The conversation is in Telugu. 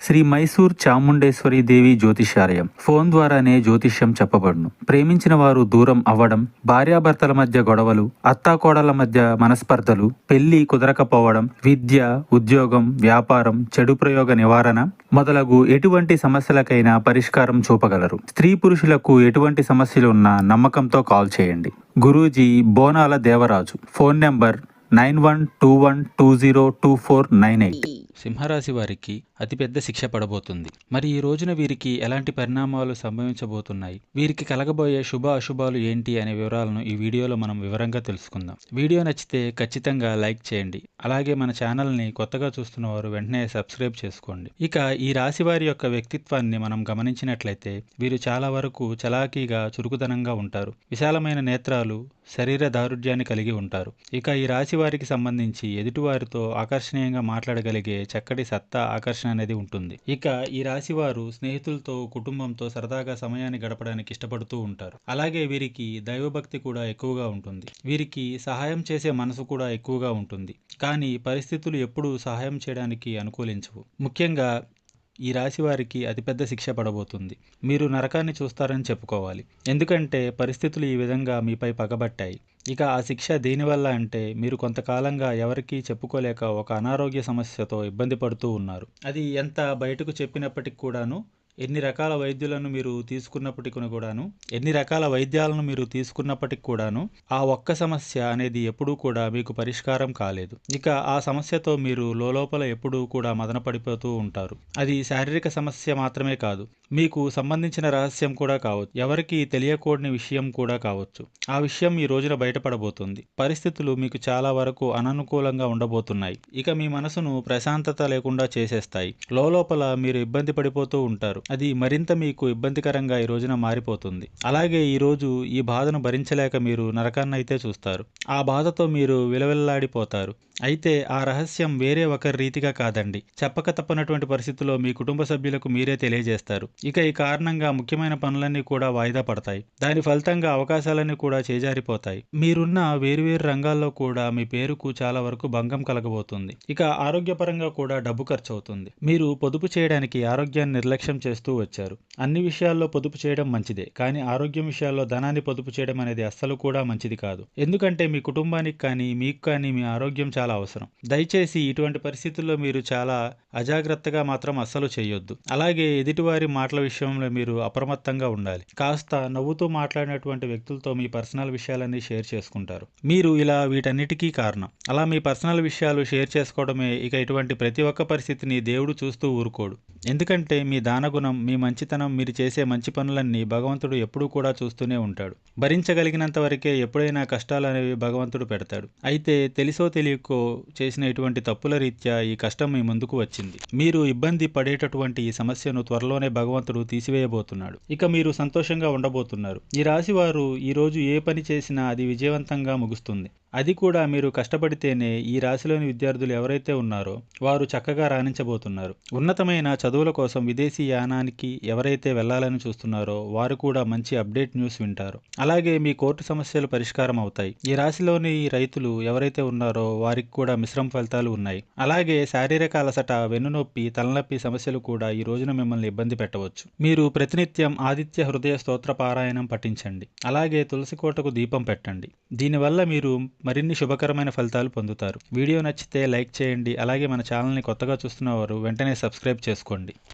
శ్రీ మైసూర్ చాముండేశ్వరి దేవి జ్యోతిష్యాలయం. ఫోన్ ద్వారానే జ్యోతిష్యం చెప్పబడును. ప్రేమించిన వారు దూరం అవ్వడం, భార్యాభర్తల మధ్య గొడవలు, అత్తాకోడళ్ల మధ్య మనస్పర్ధలు, పెళ్లి కుదరకపోవడం, విద్య, ఉద్యోగం, వ్యాపారం, చెడు ప్రయోగ నివారణ మొదలగు ఎటువంటి సమస్యలకైనా పరిష్కారం చూపగలరు. స్త్రీ పురుషులకు ఎటువంటి సమస్యలు ఉన్నా నమ్మకంతో కాల్ చేయండి. గురూజీ బోనాల దేవరాజు. Phone number 9121202498. సింహరాశి వారికి అతిపెద్ద శిక్ష పడబోతుంది. మరి ఈ రోజున వీరికి ఎలాంటి పరిణామాలు సంభవించబోతున్నాయి, వీరికి కలగబోయే శుభ అశుభాలు ఏంటి అనే వివరాలను ఈ వీడియోలో మనం వివరంగా తెలుసుకుందాం. వీడియో నచ్చితే ఖచ్చితంగా లైక్ చేయండి. అలాగే మన ఛానల్ని కొత్తగా చూస్తున్న వారు వెంటనే సబ్స్క్రైబ్ చేసుకోండి. ఇక ఈ రాశి వారి యొక్క వ్యక్తిత్వాన్ని మనం గమనించినట్లయితే వీరు చాలా వరకు చలాకీగా, చురుకుదనంగా ఉంటారు. విశాలమైన నేత్రాలు, శరీర దారుఢ్యాన్ని కలిగి ఉంటారు. ఇక ఈ రాశి వారికి సంబంధించి ఎదుటివారితో ఆకర్షణీయంగా మాట్లాడగలిగే చక్కటి సత్తా, ఆకర్షణ అనేది ఉంటుంది. ఇక ఈ రాశి వారు స్నేహితులతో, కుటుంబంతో సరదాగా సమయాన్ని గడపడానికి ఇష్టపడుతూ ఉంటారు. అలాగే వీరికి దైవభక్తి కూడా ఎక్కువగా ఉంటుంది. వీరికి సహాయం చేసే మనసు కూడా ఎక్కువగా ఉంటుంది. కానీ పరిస్థితులు ఎప్పుడూ సహాయం చేయడానికి అనుకూలించవు. ముఖ్యంగా ఈ రాశి వారికి అతిపెద్ద శిక్ష పడబోతుంది. మీరు నరకాన్ని చూస్తారని చెప్పుకోవాలి. ఎందుకంటే పరిస్థితులు ఈ విధంగా మీపై పగబట్టాయి. ఇక ఆ శిక్ష దేనివల్ల అంటే మీరు కొంతకాలంగా ఎవరికీ చెప్పుకోలేక ఒక అనారోగ్య సమస్యతో ఇబ్బంది పడుతూ ఉన్నారు. అది ఎంత బయటకు చెప్పినప్పటికి కూడాను, ఎన్ని రకాల వైద్యాలను మీరు తీసుకున్నప్పటికి కూడాను ఆ ఒక్క సమస్య అనేది ఎప్పుడూ కూడా మీకు పరిష్కారం కాలేదు. ఇక ఆ సమస్యతో మీరు లోపల ఎప్పుడూ కూడా మదన పడిపోతూ ఉంటారు. అది శారీరక సమస్య మాత్రమే కాదు, మీకు సంబంధించిన రహస్యం కూడా కావచ్చు, ఎవరికి తెలియకూడని విషయం కూడా కావచ్చు. ఆ విషయం ఈ రోజున బయటపడబోతుంది. పరిస్థితులు మీకు చాలా వరకు అననుకూలంగా ఉండబోతున్నాయి. ఇక మీ మనసును ప్రశాంతత లేకుండా చేసేస్తాయి. లోపల మీరు ఇబ్బంది పడిపోతూ ఉంటారు. అది మరింత మీకు ఇబ్బందికరంగా ఈ రోజున మారిపోతుంది. అలాగే ఈ రోజు ఈ బాధను భరించలేక మీరు నరకాన్నైతే చూస్తారు. ఆ బాధతో మీరు విలవిల్లాడిపోతారు. అయితే ఆ రహస్యం వేరే ఒకరి రీతిగా కాదండి. చెప్పక తప్పనటువంటి పరిస్థితుల్లో మీ కుటుంబ సభ్యులకు మీరే తెలియజేస్తారు. ఇక ఈ కారణంగా ముఖ్యమైన పనులన్నీ కూడా వాయిదా పడతాయి. దాని ఫలితంగా అవకాశాలన్నీ కూడా చేజారిపోతాయి. మీరున్న వేరువేరు రంగాల్లో కూడా మీ పేరుకు చాలా వరకు భంగం కలగబోతుంది. ఇక ఆరోగ్యపరంగా కూడా డబ్బు ఖర్చు అవుతుంది. మీరు పొదుపు చేయడానికి ఆరోగ్యాన్ని నిర్లక్ష్యం చేస్తూ వచ్చారు. అన్ని విషయాల్లో పొదుపు చేయడం మంచిదే, కానీ ఆరోగ్యం విషయాల్లో ధనాన్ని పొదుపు చేయడం అనేది అస్సలు కూడా మంచిది కాదు. ఎందుకంటే మీ కుటుంబానికి కానీ, మీకు కానీ మీ ఆరోగ్యం చాలా అవసరం. దయచేసి ఇటువంటి పరిస్థితుల్లో మీరు చాలా అజాగ్రత్తగా మాత్రం అస్సలు చేయొద్దు. అలాగే ఎదుటివారి మాటల విషయంలో మీరు అప్రమత్తంగా ఉండాలి. కాస్త నవ్వుతూ మాట్లాడినటువంటి వ్యక్తులతో మీ పర్సనల్ విషయాలన్నీ షేర్ చేసుకుంటారు. మీరు ఇలా వీటన్నిటికీ కారణం. అలా మీ పర్సనల్ విషయాలు షేర్ చేసుకోవడమే. ఇక ఇటువంటి ప్రతి ఒక్క పరిస్థితిని దేవుడు చూస్తూ ఊరుకోడు. ఎందుకంటే మీ దానగుణం, మీ మంచితనం, మీరు చేసే మంచి పనులన్నీ భగవంతుడు ఎప్పుడూ కూడా చూస్తూనే ఉంటాడు. భరించగలిగినంత వరకే ఎప్పుడైనా కష్టాలు అనేవి భగవంతుడు పెడతాడు. అయితే తెలిసో తెలియకో చేసిన ఇటువంటి తప్పుల రీత్యా ఈ కష్టం మీ ముందుకు వచ్చింది. మీరు ఇబ్బంది పడేటటువంటి ఈ సమస్యను త్వరలోనే భగవంతుడు తీసివేయబోతున్నాడు. ఇక మీరు సంతోషంగా ఉండబోతున్నారు. ఈ రాశి వారు ఈ రోజు ఏ పని చేసినా అది విజయవంతంగా ముగుస్తుంది. అది కూడా మీరు కష్టపడితేనే. ఈ రాశిలోని విద్యార్థులు ఎవరైతే ఉన్నారో వారు చక్కగా రాణించబోతున్నారు. ఉన్నతమైన చదువుల కోసం విదేశీ యానానికి ఎవరైతే వెళ్లాలని చూస్తున్నారో వారు కూడా మంచి అప్డేట్ న్యూస్ వింటారు. అలాగే మీ కోర్టు సమస్యలు పరిష్కారం అవుతాయి. ఈ రాశిలోని రైతులు ఎవరైతే ఉన్నారో వారికి కూడా మిశ్రమ ఫలితాలు ఉన్నాయి. అలాగే శారీరక అలసట, వెన్నునొప్పి, తలనొప్పి సమస్యలు కూడా ఈ రోజున మిమ్మల్ని ఇబ్బంది పెట్టవచ్చు. మీరు ప్రతినిత్యం ఆదిత్య హృదయ స్తోత్ర పారాయణం పఠించండి. అలాగే తులసి కోటకు దీపం పెట్టండి. దీనివల్ల మీరు మరిన్ని శుభకరమైన ఫలితాలు పొందుతారు. వీడియో నచ్చితే లైక్ చేయండి. అలాగే మన ఛానల్ని కొత్తగా చూస్తున్న వారు వెంటనే సబ్స్క్రైబ్ చేసుకోండి.